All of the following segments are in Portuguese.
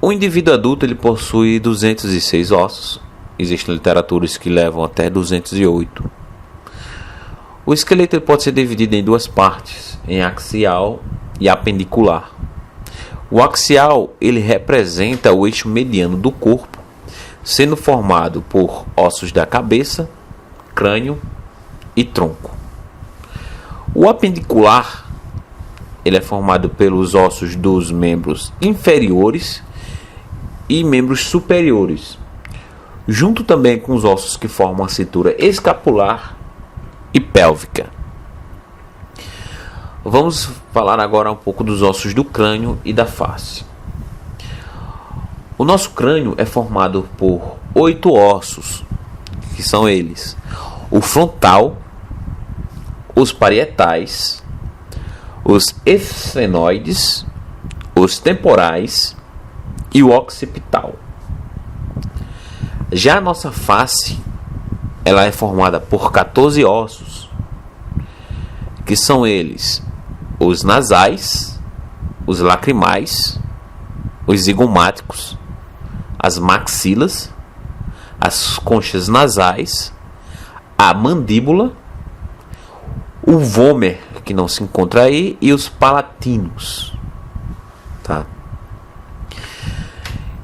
O indivíduo adulto ele possui 206 ossos. Existem literaturas que levam até 208. O esqueleto ele pode ser dividido em duas partes, em axial e apendicular. O axial ele representa o eixo mediano do corpo, sendo formado por ossos da cabeça, crânio e tronco. O apendicular ele é formado pelos ossos dos membros inferiores e membros superiores, junto também com os ossos que formam a cintura escapular e pélvica. Vamos falar agora um pouco dos ossos do crânio e da face. O nosso crânio é formado por 8 ossos, que são eles: o frontal, os parietais, os esfenoides, os temporais e o occipital. Já a nossa face, ela é formada por 14 ossos, que são eles: os nasais, os lacrimais, os zigomáticos, as maxilas, as conchas nasais, a mandíbula, o vômer, que não se encontra aí, e os palatinos, tá?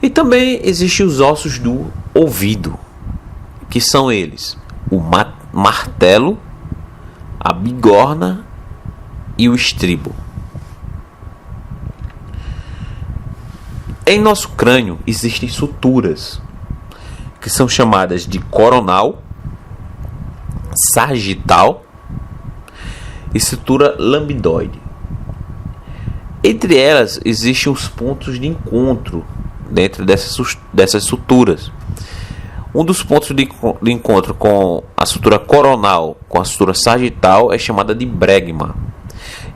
E também existem os ossos do ouvido, que são eles: o martelo, a bigorna e o estribo. Em nosso crânio existem suturas, que são chamadas de coronal, sagital e sutura lambidoide. Entre elas existem os pontos de encontro dentro dessas suturas. Um dos pontos de encontro com a sutura coronal com a sutura sagital é chamada de bregma.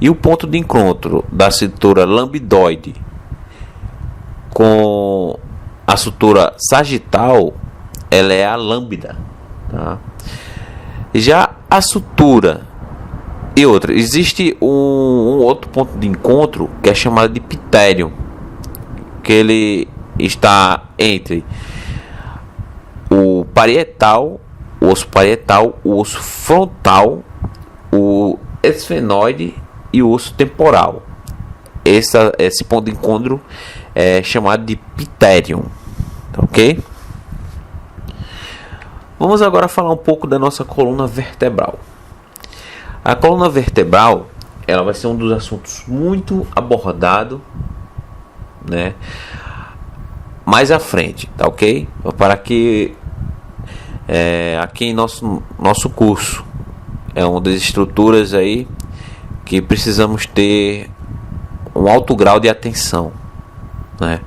E o ponto de encontro da sutura lambidoide com a sutura sagital, ela é a lambda, tá? Já a sutura e outra, existe um outro ponto de encontro que é chamado de ptério, que ele está entre o parietal, o osso frontal, o esfenoide e o osso temporal. Esse ponto de encontro é chamado de ptério, ok? Vamos agora falar um pouco da nossa coluna vertebral. A coluna vertebral, ela vai ser um dos assuntos muito abordado, né, mais à frente, tá ok? Para que aqui em nosso curso é uma das estruturas aí que precisamos ter um alto grau de atenção, né?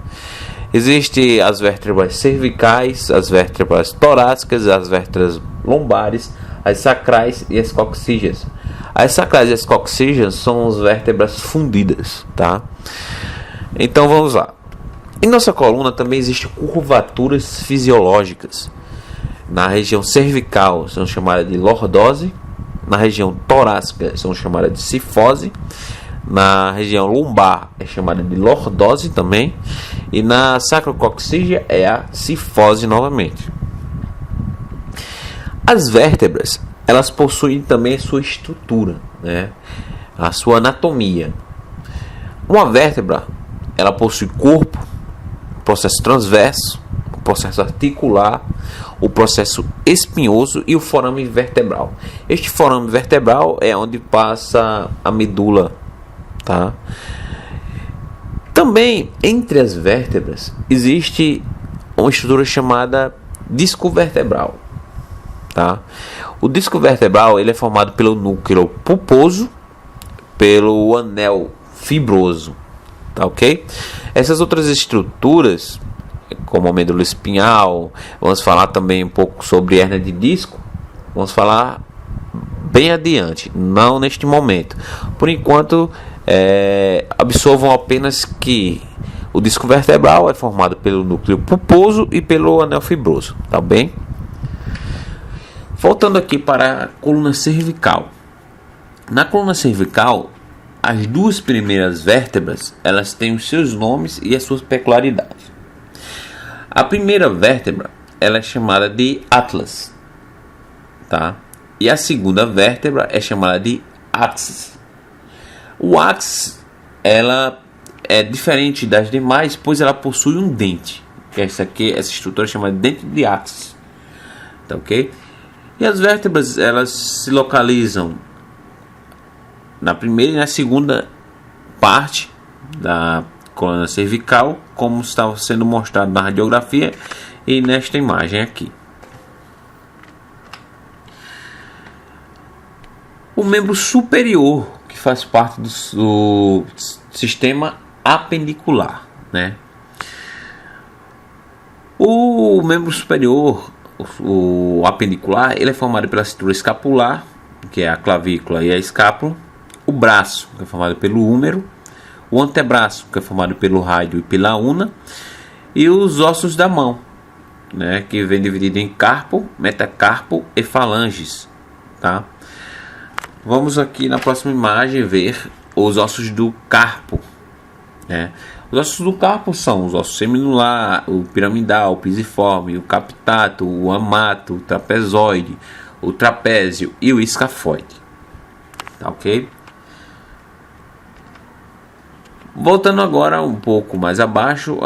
Existem as vértebras cervicais, as vértebras torácicas, as vértebras lombares, as sacrais e as coxígeas. As sacrais e as coxígeas são as vértebras fundidas, tá? Então vamos lá. Em nossa coluna também existem curvaturas fisiológicas. Na região cervical são chamadas de lordose, na região torácica são chamadas de cifose, na região lombar é chamada de lordose também, e na sacrocoxígea é a cifose novamente. As vértebras, elas possuem também a sua estrutura, né? A sua anatomia. Uma vértebra, ela possui corpo, processo transverso, o processo articular, o processo espinhoso e o forame vertebral. Este forame vertebral é onde passa a medula, tá? Também entre as vértebras existe uma estrutura chamada disco vertebral, tá? O disco vertebral ele é formado pelo núcleo pulposo, pelo anel fibroso, tá ok? Essas outras estruturas, como a medula espinhal, vamos falar também um pouco sobre hérnia de disco, vamos falar bem adiante, não neste momento. Por enquanto, absorvam apenas que o disco vertebral é formado pelo núcleo pulposo e pelo anel fibroso, tá bem? Voltando aqui para a coluna cervical. Na coluna cervical, as duas primeiras vértebras, elas têm os seus nomes e as suas peculiaridades. A primeira vértebra, ela é chamada de atlas, tá? E a segunda vértebra é chamada de axis. O axis, ela é diferente das demais, pois ela possui um dente. Essa estrutura é chamada de dente de axis, tá ok? E as vértebras, elas se localizam na primeira e na segunda parte da coluna cervical, como estava sendo mostrado na radiografia e nesta imagem aqui. O membro superior, que faz parte do sistema apendicular, né? O membro superior, o apendicular, ele é formado pela cintura escapular, que é a clavícula e a escápula, o braço, que é formado pelo húmero, o antebraço, que é formado pelo rádio e pela una, e os ossos da mão, né, que vem dividido em carpo, metacarpo e falanges, tá? Vamos aqui na próxima imagem ver os ossos do carpo, né? Os ossos do carpo são os ossos semilunar, o piramidal, o pisiforme, o capitato, o amato, o trapezoide, o trapézio e o escafoide, tá ok? Voltando agora um pouco mais abaixo,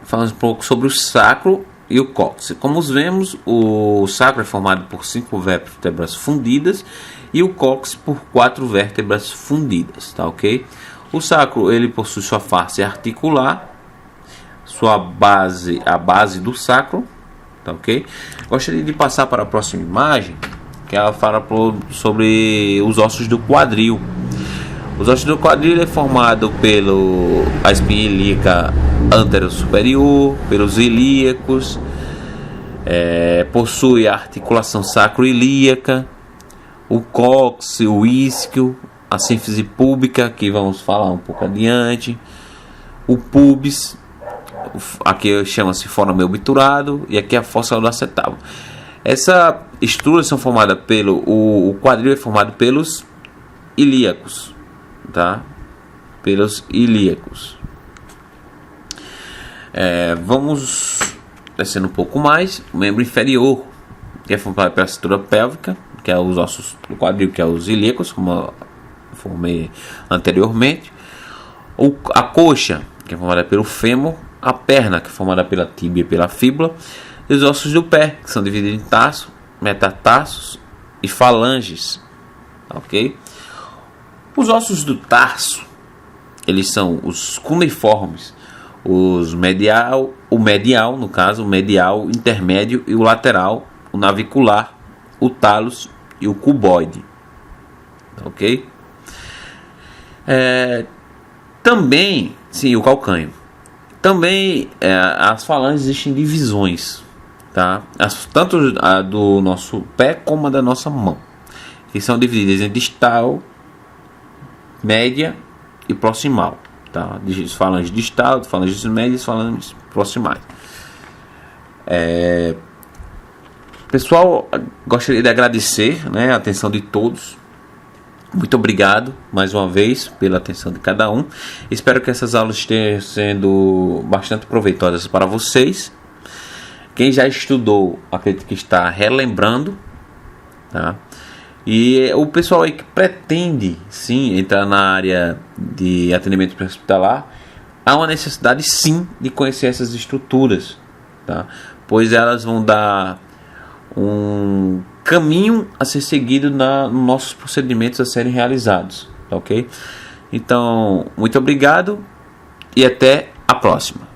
falando um pouco sobre o sacro e o cóccix. Como vemos, o sacro é formado por 5 vértebras fundidas e o cóccix por 4 vértebras fundidas, tá ok? O sacro, ele possui sua face articular, a base do sacro, tá ok? Gostaria de passar para a próxima imagem, que ela fala sobre os ossos do quadril. Os ossos do quadril é formado a espinha ilíaca antero-superior, pelos ilíacos, possui a articulação sacroilíaca, o cóccix, o isquio, a sínfise púbica, que vamos falar um pouco adiante, o pubis, aqui chama-se fôramen obturado, e aqui a fossa do acetábulo. Essa estrutura são formadas o quadril é formado pelos ilíacos, tá? Pelos ilíacos. Vamos descendo um pouco mais. O membro inferior, que é formado pela cintura pélvica, que é os ossos do quadril, que é os ilíacos, como eu formei anteriormente. A coxa, que é formada pelo fêmur. A perna, que é formada pela tíbia e pela fíbula. E os ossos do pé, que são divididos em tarso, metatarsos e falanges, ok? Os ossos do tarso, eles são os cuneiformes, o medial, no caso, o medial, intermédio e o lateral, o navicular, o talos e o cuboide, ok? Também, sim, o calcâneo. Também as falanges existem divisões, tá? Tanto a do nosso pé como a da nossa mão, que são divididas em distal, média e proximal, tá? Falanges distal, falanges médias, falanges proximais. Pessoal, gostaria de agradecer, né, a atenção de todos. Muito obrigado mais uma vez pela atenção de cada um. Espero que essas aulas estejam sendo bastante proveitosas para vocês. Quem já estudou, acredito que está relembrando, tá? E o pessoal aí que pretende sim entrar na área de atendimento pré-hospitalar, há uma necessidade sim de conhecer essas estruturas, tá? Pois elas vão dar um caminho a ser seguido nos nossos procedimentos a serem realizados, tá ok? Então, muito obrigado e até a próxima.